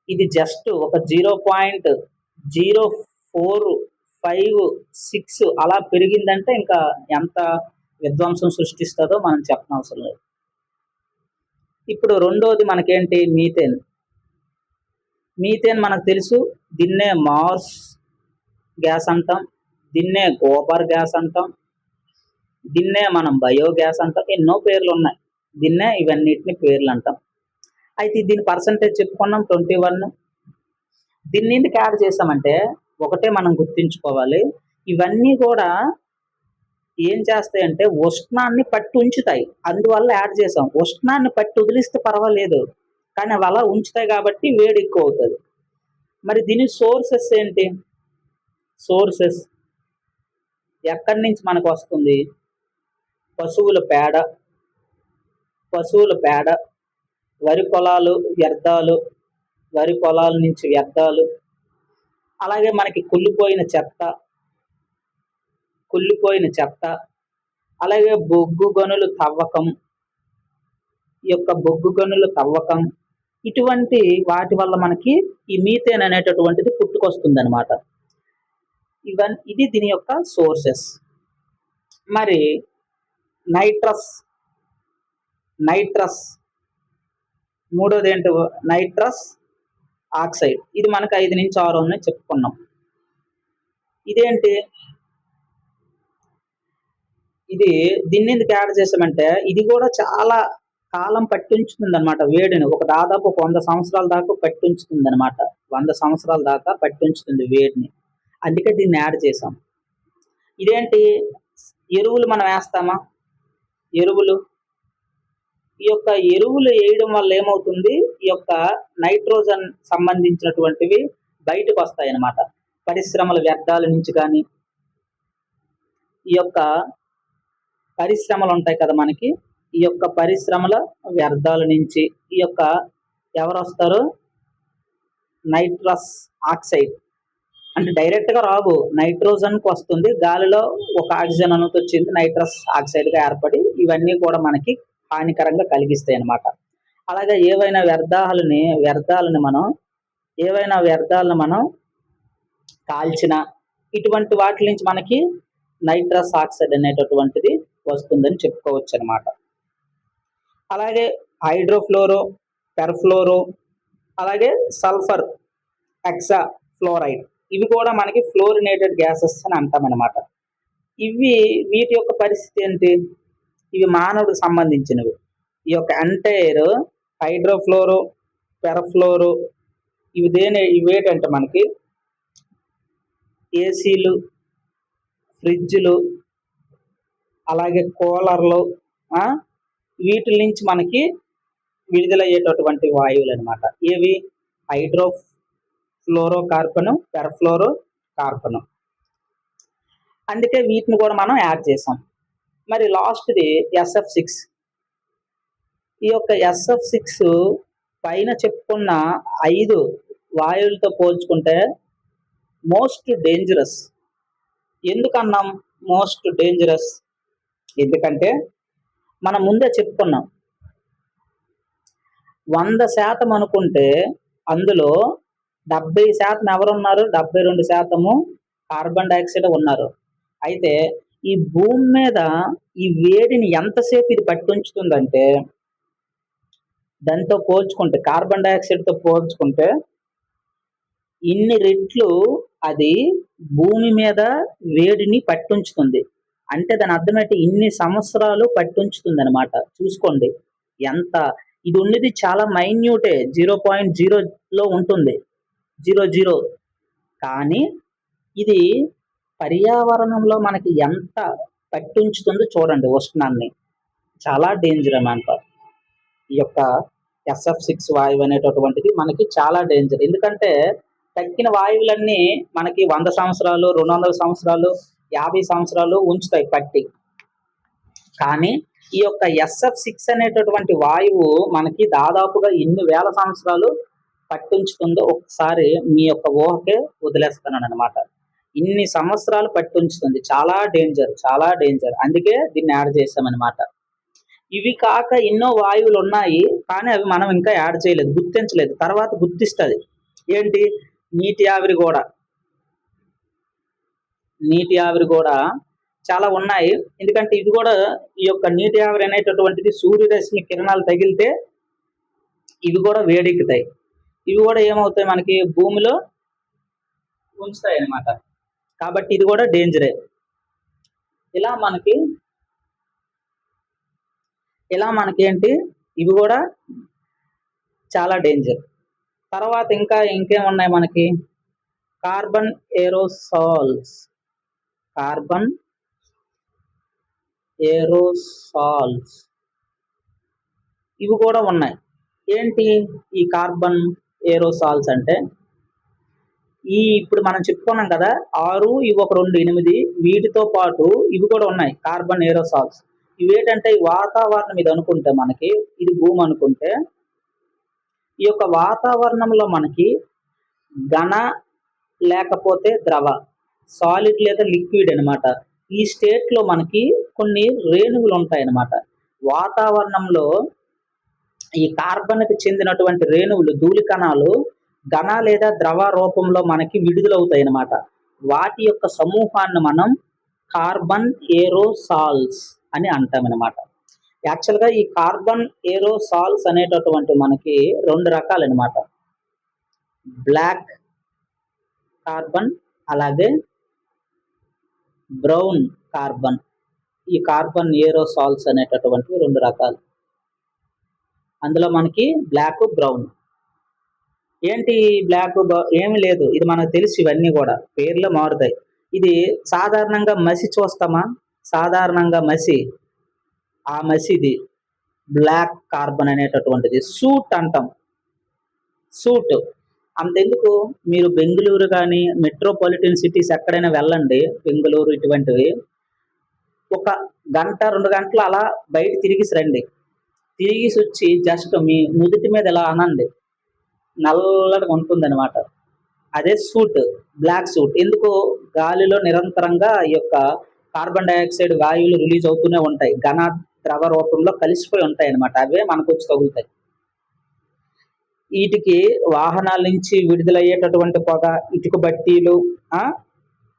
ఇది జస్ట్ ఒక 0.0456 అలా పెరిగిందంటే ఇంకా ఎంత విధ్వంసం సృష్టిస్తుందో మనం చెప్పనవసరం లేదు. ఇప్పుడు రెండోది మనకేంటి? మీథేన్ మనకు తెలుసు. దీన్నే మార్స్ గ్యాస్ అంటాం, దీన్నే గోబర్ గ్యాస్ అంటాం, దీన్నే మనం బయోగ్యాస్ అంటాం. ఎన్నో పేర్లు ఉన్నాయి, దీన్నే ఇవన్నిటిని పేర్లు అంటాం. అయితే దీని పర్సంటేజ్ చెప్పుకున్నాం 21. దీన్ని ఎందుకు యాడ్ చేసామంటే ఒకటే మనం గుర్తుంచుకోవాలి, ఇవన్నీ కూడా ఏం చేస్తాయంటే ఉష్ణాన్ని పట్టి ఉంచుతాయి. అందువల్ల యాడ్ చేసాం. ఉష్ణాన్ని పట్టి వదిలిస్తే పర్వాలేదు, కానీ అవి అలా ఉంచుతాయి కాబట్టి వేడి ఎక్కువ అవుతుంది. మరి దీని సోర్సెస్ ఏంటి? సోర్సెస్ ఎక్కడి నుంచి మనకు వస్తుంది? పశువుల పేడ, వరి పొలాలు వ్యర్థాలు, వరి పొలాల నుంచి వ్యర్థాలు, అలాగే మనకి కుళ్ళిపోయిన చెత్త, అలాగే బొగ్గు గనులు తవ్వకం, ఇటువంటి వాటి వల్ల మనకి ఈ మీథేన్ అనేటటువంటిది పుట్టుకొస్తుంది అనమాట. ఇది దీని యొక్క సోర్సెస్. మరి నైట్రస్ మూడోది ఏంటో నైట్రస్ ఆక్సైడ్. ఇది మనకు 5 నుంచి 6 ఉన్నాయి చెప్పుకున్నాం. ఇదేంటి? దీన్ని ఎందుకు యాడ్ చేసామంటే ఇది కూడా చాలా కాలం పట్టించుతుంది అనమాట వేడిని. దాదాపు 100 సంవత్సరాల దాకా పట్టించుతుంది అనమాట. 100 సంవత్సరాల దాకా పట్టించుతుంది వేడిని. అందుకే దీన్ని యాడ్ చేసాం. ఇదేంటి? ఎరువులు మనం వేస్తామా? ఈ యొక్క ఎరువులు వేయడం వల్ల ఏమవుతుంది? ఈ యొక్క నైట్రోజన్ సంబంధించినటువంటివి బయటకు వస్తాయి అన్నమాట. పరిశ్రమల వ్యర్థాల నుంచి కానీ, ఈ యొక్క పరిశ్రమలు ఉంటాయి కదా మనకి, ఈ యొక్క పరిశ్రమల వ్యర్థాల నుంచి ఈ యొక్క ఎవరు వస్తారు, నైట్రస్ ఆక్సైడ్ అంటే డైరెక్ట్గా రాదు, నైట్రోజన్కి వస్తుంది, గాలిలో ఒక ఆక్సిజన్ అనేది వచ్చింది నైట్రస్ ఆక్సైడ్గా ఏర్పడి ఇవన్నీ కూడా మనకి హానికరంగా కలిగిస్తాయి అన్నమాట. అలాగే ఏవైనా వ్యర్థాలను మనం కాల్చిన ఇటువంటి వాటి నుంచి మనకి నైట్రస్ ఆక్సైడ్ అనేటటువంటిది వస్తుందని చెప్పుకోవచ్చు అనమాట. అలాగే హైడ్రోఫ్లోరో, పెర్ఫ్లోరో, అలాగే సల్ఫర్ హెక్సా ఫ్లోరైడ్, ఇవి కూడా మనకి ఫ్లోరినేటెడ్ గ్యాసెస్ అని అంటామన్నమాట. వీటి యొక్క పరిస్థితి ఏంటి, ఇవి మానవుడికి సంబంధించినవి. ఈ యొక్క ఎంటైర్ హైడ్రోఫ్లోరో, పెర్ఫ్లోరో ఇవేంటంటే మనకి ఏసీలు, ఫ్రిడ్జ్లు, అలాగే కూలర్లు, వీటి నుంచి మనకి విడుదలయ్యేటటువంటి వాయువులు అనమాట. ఏవి, హైడ్రోఫ్లోరో కార్బన్, పెర్ఫ్లోరో కార్బన్. అందుకే వీటిని కూడా మనం యాడ్ చేసాం. మరి లాస్ట్ది SF6. ఈ యొక్క SF6 పైన చెప్పుకున్న 5 వాయువులతో పోల్చుకుంటే మోస్ట్ డేంజరస్. ఎందుకన్నాం మోస్ట్ డేంజరస్? ఎందుకంటే మనం ముందే చెప్పుకున్నాం 100% అనుకుంటే అందులో 70% ఎవరున్నారు, 72% కార్బన్ డైఆక్సైడ్ ఉన్నారు. అయితే ఈ భూమి మీద ఈ వేడిని ఎంతసేపు ఇది పట్టి ఉంచుతుందంటే, దాంతో పోల్చుకుంటే కార్బన్ డైఆక్సైడ్తో పోల్చుకుంటే ఇన్ని రెట్లు అది భూమి మీద వేడిని పట్టుంచుతుంది. అంటే దాని అర్థం ఏంటి, ఇన్ని సంవత్సరాలు పట్టుంచుతుంది అనమాట. చూసుకోండి ఎంత ఇది ఉన్నది, చాలా మైన్యూటే, 0.0లో ఉంటుంది, 00. కానీ ఇది పర్యావరణంలో మనకి ఎంత పట్టుంచుతుందో చూడండి ఉష్ణాన్ని. చాలా డేంజర్ అన్నమాట ఈ యొక్క SF6 వాయువు అనేటటువంటిది మనకి చాలా డేంజర్. ఎందుకంటే తక్కిన వాయువులన్నీ మనకి 100 సంవత్సరాలు, 200 సంవత్సరాలు, 50 సంవత్సరాలు ఉంచుతాయి పట్టి. కానీ ఈ యొక్క SF6 అనేటటువంటి వాయువు మనకి దాదాపుగా ఎన్ని వేల సంవత్సరాలు పట్టుంచుతుందో ఒకసారి మీ యొక్క ఊహకే వదిలేస్తున్నాను అనమాట. ఇన్ని సంవత్సరాలు పట్టుంచుతుంది. చాలా డేంజర్. అందుకే దీన్ని యాడ్ చేసామన్నమాట. ఇవి కాక ఎన్నో వాయువులు ఉన్నాయి, కానీ అవి మనం ఇంకా యాడ్ చేయలేదు, గుర్తించలేదు. తర్వాత గుర్తిస్తుంది. ఏంటి, నీటి ఆవిరి కూడా చాలా ఉన్నాయి. ఎందుకంటే ఇది కూడా, ఈ యొక్క నీటి ఆవిరి అనేటటువంటిది సూర్యరశ్మి కిరణాలు తగిలితే ఇవి కూడా వేడెక్కుతాయి. ఇవి కూడా ఏమవుతాయి, మనకి భూమిలో ఉంచుతాయి అన్నమాట. కాబట్టి ఇది కూడా డేంజరే. ఇలా మనకి ఏంటి, ఇవి కూడా చాలా డేంజర్. తర్వాత ఇంకేమున్నాయి మనకి, కార్బన్ ఏరోసాల్స్ ఇవి కూడా ఉన్నాయి. ఏంటి ఈ కార్బన్ ఏరోసాల్స్ అంటే, ఇప్పుడు మనం చెప్పుకున్నాం కదా 6, ఇవి ఒక 2, 8, వీటితో పాటు ఇవి కూడా ఉన్నాయి కార్బన్ ఏరోసాల్స్. ఇవేంటంటే ఈ వాతావరణం, ఇది అనుకుంటే మనకి, ఇది భూమి అనుకుంటే, ఈ యొక్క వాతావరణంలో మనకి ఘన లేకపోతే ద్రవ, సాలిడ్ లేదా లిక్విడ్ అనమాట, ఈ స్టేట్లో మనకి కొన్ని రేణువులు ఉంటాయి అన్నమాట. వాతావరణంలో ఈ కార్బన్కి చెందినటువంటి రేణువులు, ధూళి కణాలు ఘన లేదా ద్రవ రూపంలో మనకి విడుదలవుతాయి అన్నమాట. వాటి యొక్క సమూహాన్ని మనం కార్బన్ ఏరోసాల్స్ అని అంటామన్నమాట. యాక్చువల్గా ఈ కార్బన్ ఏరోసాల్స్ అనేటటువంటి మనకి 2 రకాలు అనమాట. బ్లాక్ కార్బన్, అలాగే బ్రౌన్ కార్బన్. ఈ కార్బన్ ఏరోసాల్స్ అనేటటువంటి 2 రకాలు. అందులో మనకి బ్లాక్, బ్రౌన్. ఏంటి బ్లాక్, ఏమి లేదు, ఇది మనకు తెలుసు. ఇవన్నీ కూడా పేర్లు మారుతాయి. ఇది సాధారణంగా మసి చూస్తామా, సాధారణంగా ఆ మసిది బ్లాక్ కార్బన్ అనేటటువంటిది. సూట్ అంటాం, సూట్. అంతెందుకు, మీరు బెంగళూరు కానీ మెట్రోపాలిటన్ సిటీస్ ఎక్కడైనా వెళ్ళండి, బెంగళూరు ఇటువంటివి, ఒక గంట 2 గంటలు అలా బయట తిరిగిసి రండి. తిరిగిసి వచ్చి జస్ట్ మీ నుదుటి మీద ఇలా అనండి, నల్లగా ఉంటుందన్నమాట. అదే సూట్, బ్లాక్ సూట్. ఎందుకు? గాలిలో నిరంతరంగా ఈ యొక్క కార్బన్ డైఆక్సైడ్ వాయువులు రిలీజ్ అవుతూనే ఉంటాయి, ఘన ద్రవ రూపంలో కలిసిపోయి ఉంటాయి అన్నమాట. అవే మనకు వచ్చి తగులుతాయి. వీటికి వాహనాల నుంచి విడుదలయ్యేటటువంటి పొగ, ఇటుక బట్టీలు,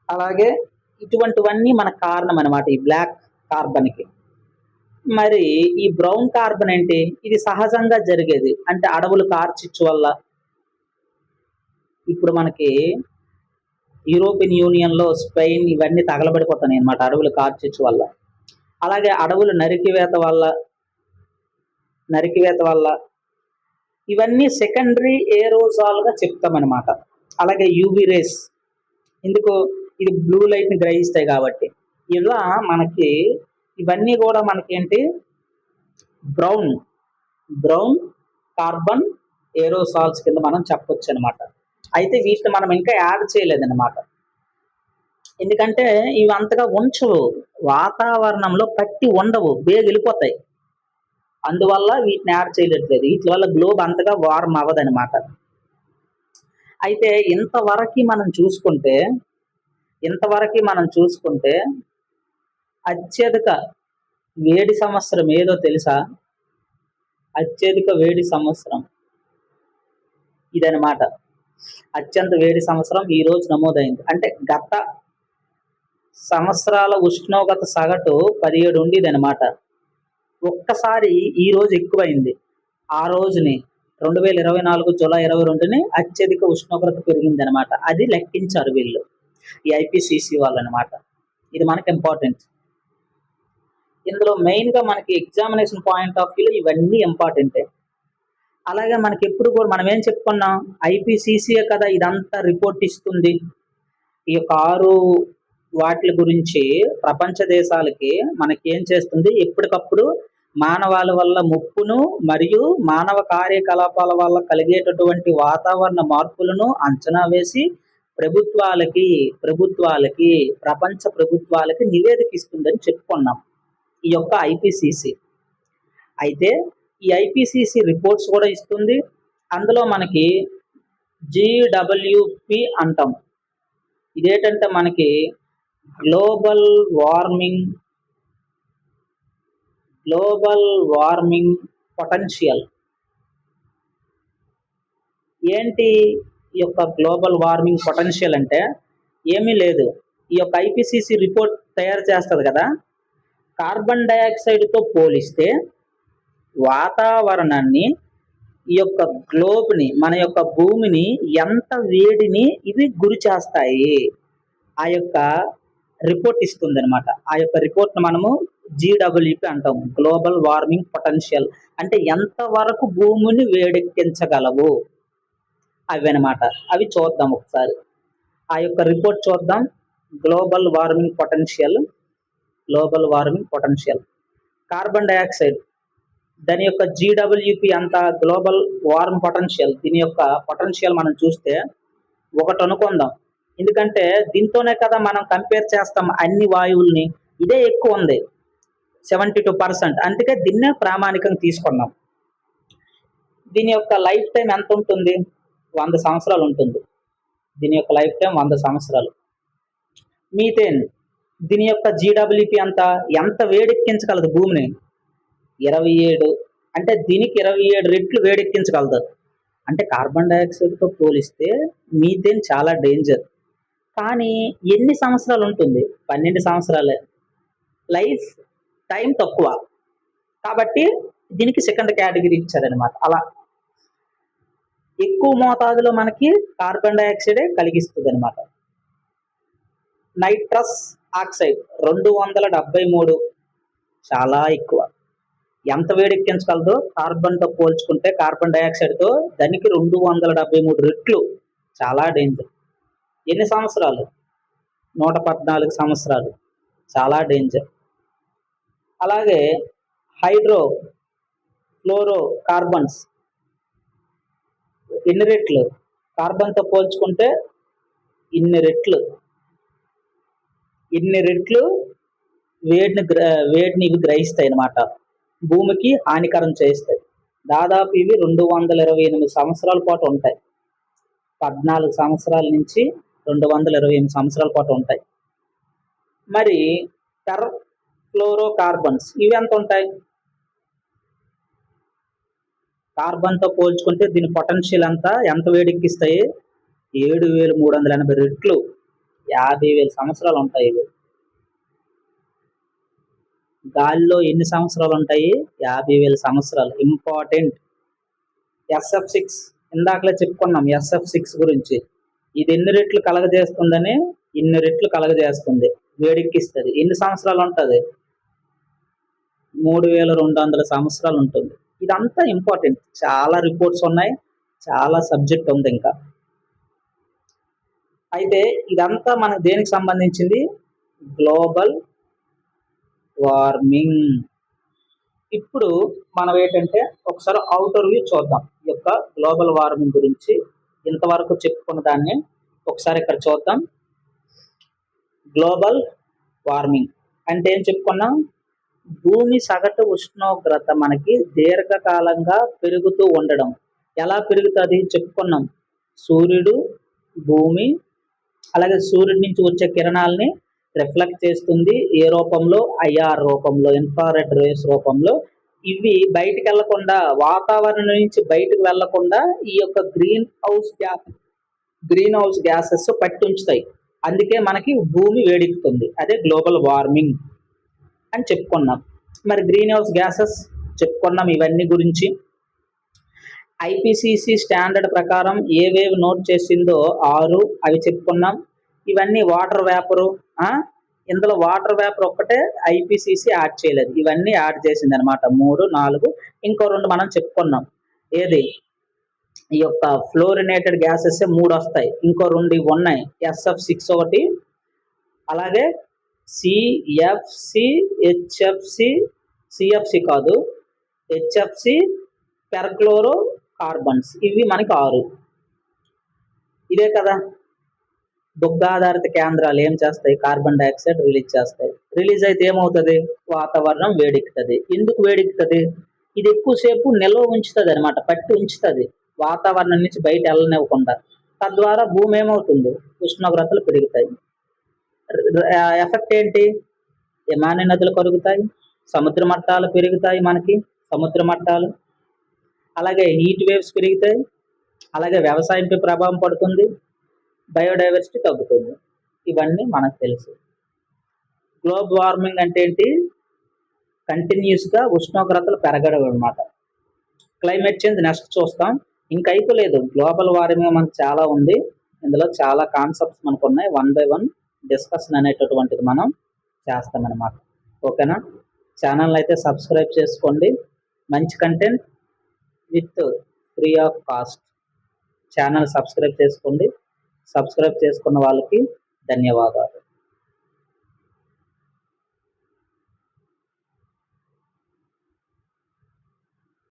అలాగే ఇటువంటివన్నీ మనకు కారణం అనమాట ఈ బ్లాక్ కార్బన్కి. మరి ఈ బ్రౌన్ కార్బన్ ఏంటి? ఇది సహజంగా జరిగేది. అంటే అడవులు కార్చిచ్చు వల్ల. ఇప్పుడు మనకి యూరోపియన్ యూనియన్లో స్పెయిన్ ఇవన్నీ తగలబడిపోతున్నాయి అనమాట అడవులు కార్చిచ్చు వల్ల. అలాగే అడవులు నరికివేత వల్ల ఇవన్నీ సెకండరీ ఏరోజాల్గా చెప్తామన్నమాట. అలాగే యూవీ రేస్, ఎందుకు? ఇది బ్లూ లైట్ని గ్రహిస్తాయి కాబట్టి. ఇలా మనకి ఇవన్నీ కూడా మనకేంటి? బ్రౌన్ కార్బన్ ఏరోసాల్స్ కింద మనం చెప్పొచ్చు అనమాట. అయితే వీటిని మనం ఇంకా యాడ్ చేయలేదన్నమాట. ఎందుకంటే ఇవి అంతగా ఉంచవు, వాతావరణంలో పట్టి ఉండవు, బేగ వెళ్ళిపోతాయి. అందువల్ల వీటిని యాడ్ చేయట్లేదు. వీటి వల్ల గ్లోబ్ అంతగా వార్మ్ అవ్వదనమాట. అయితే ఇంతవరకు మనం చూసుకుంటే అత్యధిక వేడి సంవత్సరం ఏదో తెలుసా? అత్యధిక వేడి సంవత్సరం ఇదనమాట. అత్యంత వేడి సంవత్సరం ఈ రోజు నమోదైంది. అంటే గత సంవత్సరాల ఉష్ణోగ్రత సగటు 17 ఉండేది అనమాట. ఒక్కసారి ఈ రోజు ఎక్కువైంది. ఆ రోజుని 2024 జూలై 22ని అత్యధిక ఉష్ణోగ్రత పెరిగింది అనమాట. అది లెక్కించారు వీళ్ళు, ఈ ఐపీసీసీ వాళ్ళు అనమాట. ఇది మనకి ఇంపార్టెంట్. ఇందులో మెయిన్గా మనకి ఎగ్జామినేషన్ పాయింట్ ఆఫ్ వ్యూలో ఇవన్నీ ఇంపార్టెంటే. అలాగే మనకి ఎప్పుడు కూడా మనం ఏం చెప్పుకున్నాం? ఐపీసీసీయే కదా ఇదంతా రిపోర్ట్ ఇస్తుంది. ఈ యొక్క 6 వాటి గురించి ప్రపంచ దేశాలకి మనకి ఏం చేస్తుంది? ఎప్పటికప్పుడు మానవాళి వల్ల ముప్పును మరియు మానవ కార్యకలాపాల వల్ల కలిగేటటువంటి వాతావరణ మార్పులను అంచనా వేసి ప్రభుత్వాలకి ప్రపంచ ప్రభుత్వాలకి నివేదిక ఇస్తుందని చెప్పుకున్నాం ఈ యొక్క ఐపీసీసీ. అయితే ఈ ఐపీసీసీ రిపోర్ట్స్ కూడా ఇస్తుంది. అందులో మనకి GWP అంటాం. ఇదేంటంటే మనకి గ్లోబల్ వార్మింగ్ పొటెన్షియల్. ఏంటి ఈ యొక్క గ్లోబల్ వార్మింగ్ పొటెన్షియల్ అంటే? ఏమీ లేదు. ఈ యొక్క ఐపీసీసీ రిపోర్ట్ తయారు చేస్తుంది కదా, కార్బన్ డైఆక్సైడ్తో పోలిస్తే వాతావరణాన్ని, ఈ యొక్క గ్లోబ్ని, మన యొక్క భూమిని ఎంత వేడిని ఇవి గురి చేస్తాయి, ఆ యొక్క రిపోర్ట్ ఇస్తుంది అనమాట. ఆ యొక్క రిపోర్ట్ను మనము GWP అంటాం, గ్లోబల్ వార్మింగ్ పొటెన్షియల్. అంటే ఎంతవరకు భూమిని వేడెక్కించగలవు అవి అనమాట. అవి చూద్దాం ఒకసారి. ఆ యొక్క రిపోర్ట్ చూద్దాం. Global warming potential carbon dioxide, దాని యొక్క GWP అంత గ్లోబల్ వార్మ్ పొటెన్షియల్. దీని యొక్క పొటెన్షియల్ మనం చూస్తే ఒకటి అనుకుందాం. ఎందుకంటే దీంతోనే కదా మనం కంపేర్ చేస్తాం అన్ని వాయువుల్ని. ఇదే ఎక్కువ ఉంది, 72%. అందుకే దీన్నే ప్రామాణికంగా తీసుకున్నాం. దీని యొక్క లైఫ్ టైం ఎంత ఉంటుంది? 100 సంవత్సరాలు ఉంటుంది. దీని యొక్క లైఫ్ టైం 100 సంవత్సరాలు. మీథేన్, దీని యొక్క GWP ఎంత వేడెక్కించగలదు భూమిని? 27. అంటే దీనికి 27 రెట్లు వేడెక్కించగలదు. అంటే కార్బన్ డైఆక్సైడ్తో పోలిస్తే మీథేన్ చాలా డేంజర్. కానీ ఎన్ని సంవత్సరాలు ఉంటుంది? 12 సంవత్సరాలే. లైఫ్ టైం తక్కువ కాబట్టి దీనికి సెకండ్ కేటగిరీ ఇచ్చారనమాట. అలా ఎక్కువ మోతాదులో మనకి కార్బన్ డైఆక్సైడే కలిగిస్తుంది అనమాట. నైట్రస్ ఆక్సైడ్ 273, చాలా ఎక్కువ. ఎంత వేడెక్కించగలదో కార్బన్తో పోల్చుకుంటే, కార్బన్ డైఆక్సైడ్తో దానికి 273 రెట్లు, చాలా డేంజర్. ఎన్ని సంవత్సరాలు? 114 సంవత్సరాలు, చాలా డేంజర్. అలాగే హైడ్రో ఫ్లోరో కార్బన్స్ ఎన్ని రెట్లు? కార్బన్తో పోల్చుకుంటే ఇన్ని రెట్లు వేడిని ఇవి గ్రహిస్తాయి అన్నమాట. భూమికి హానికరం చేస్తాయి. దాదాపు ఇవి 228 సంవత్సరాల పాటు ఉంటాయి. 14 సంవత్సరాల నుంచి 228 సంవత్సరాల పాటు ఉంటాయి. మరి టెర్ఫ్లోరో కార్బన్స్ ఇవి ఎంత ఉంటాయి? కార్బన్తో పోల్చుకుంటే దీని పొటెన్షియల్ ఎంత వేడెక్కిస్తాయి? 7380 రెట్లు, 50,000 సంవత్సరాలు ఉంటాయి ఇవి. గాలిలో ఎన్ని సంవత్సరాలు ఉంటాయి? 50,000 సంవత్సరాలు. ఇంపార్టెంట్. SF6 ఇందాకలే చెప్పుకున్నాం SF6 గురించి. ఇది ఎన్ని రెట్లు కలగజేస్తుందని, ఇన్ని రెట్లు కలగజేస్తుంది, వేడెక్కిస్తుంది. ఎన్ని సంవత్సరాలు ఉంటుంది? 3200 సంవత్సరాలు ఉంటుంది. ఇదంతా ఇంపార్టెంట్. చాలా రిపోర్ట్స్ ఉన్నాయి, చాలా సబ్జెక్ట్ ఉంది ఇంకా. అయితే ఇదంతా మనకు దేనికి సంబంధించింది? Global warming. ఇప్పుడు మనం ఏంటంటే ఒకసారి అవుటర్ వ్యూ చూద్దాం. ఈ యొక్క గ్లోబల్ వార్మింగ్ గురించి ఇంతవరకు చెప్పుకున్న దాన్ని ఒకసారి ఇక్కడ చూద్దాం. గ్లోబల్ వార్మింగ్ అంటే ఏం చెప్పుకున్నాం? భూమి సగటు ఉష్ణోగ్రత మనకి దీర్ఘకాలంగా పెరుగుతూ ఉండడం. ఎలా పెరుగుతుంది చెప్పుకున్నాం. సూర్యుడు, భూమి, అలాగే సూర్యుడి నుంచి వచ్చే కిరణాలని రిఫ్లెక్ట్ చేస్తుంది. ఏ రూపంలో? IR రూపంలో, ఇన్ఫ్రారెడ్ రేస్ రూపంలో. ఇవి బయటికి వెళ్లకుండా, వాతావరణం నుంచి బయటకు వెళ్లకుండా ఈ యొక్క గ్రీన్ హౌస్ గ్యాసెస్ పట్టి ఉంచుతాయి. అందుకే మనకి భూమి వేడెక్కుతుంది. అదే గ్లోబల్ వార్మింగ్ అని చెప్పుకున్నాం. మరి గ్రీన్ హౌస్ గ్యాసెస్ చెప్పుకున్నాం. ఇవన్నీ గురించి IPCC స్టాండర్డ్ ప్రకారం ఏవేవి నోట్ చేసిందో 6 అవి చెప్పుకున్నాం. ఇవన్నీ వాటర్ వేపరు. ఇందులో వాటర్ వేపర్ ఒక్కటే IPCC యాడ్ చేయలేదు, ఇవన్నీ యాడ్ చేసింది అనమాట. 3, 4, ఇంకో 2 మనం చెప్పుకున్నాం. ఏది? ఈ యొక్క ఫ్లోరినేటెడ్ గ్యాసెస్ 3 వస్తాయి, ఇంకో 2 ఇవి ఉన్నాయి. SF6 ఒకటి, అలాగే CFC, CFC కాదు, HFC, పెర్క్లోరో కార్బన్స్. ఇవి మనకి 6. ఇదే కదా. బొగ్గు ఆధారిత కేంద్రాలు ఏం చేస్తాయి? కార్బన్ డైఆక్సైడ్ రిలీజ్ చేస్తాయి. రిలీజ్ అయితే ఏమవుతుంది? వాతావరణం వేడెక్కుతుంది. ఎందుకు వేడెక్కుతుంది? ఇది ఎక్కువసేపు నిల్వ ఉంచుతుంది అనమాట, పట్టి ఉంచుతుంది వాతావరణం నుంచి బయట వెళ్ళనివ్వకుండా. తద్వారా భూమి ఏమవుతుంది? ఉష్ణోగ్రతలు పెరుగుతాయి. ఎఫెక్ట్ ఏంటి? హిమానీ నదులు కరుగుతాయి, సముద్ర మట్టాలు పెరుగుతాయి, మనకి సముద్ర మట్టాలు, అలాగే హీట్ వేవ్స్ పెరుగుతాయి, అలాగే వ్యవసాయంపై ప్రభావం పడుతుంది, బయోడైవర్సిటీ తగ్గుతుంది. ఇవన్నీ మనకు తెలుసు. గ్లోబల్ వార్మింగ్ అంటే ఏంటి? కంటిన్యూస్గా ఉష్ణోగ్రతలు పెరగడం అనమాట. క్లైమేట్ చేంజ్ నెక్స్ట్ చూస్తాం. ఇంకా అయిపోలేదు. గ్లోబల్ వార్మింగ్ మనకు చాలా ఉంది. ఇందులో చాలా కాన్సెప్ట్స్ మనకు ఉన్నాయి. 1 by 1 డిస్కషన్ అనేటటువంటిది మనం చేస్తామన్నమాట. ఓకేనా? ఛానల్ అయితే సబ్స్క్రైబ్ చేసుకోండి. మంచి content with free of cost. Channel subscribe చేసుకోండి. సబ్స్క్రైబ్ చేసుకున్న వాళ్ళకి ధన్యవాదాలు.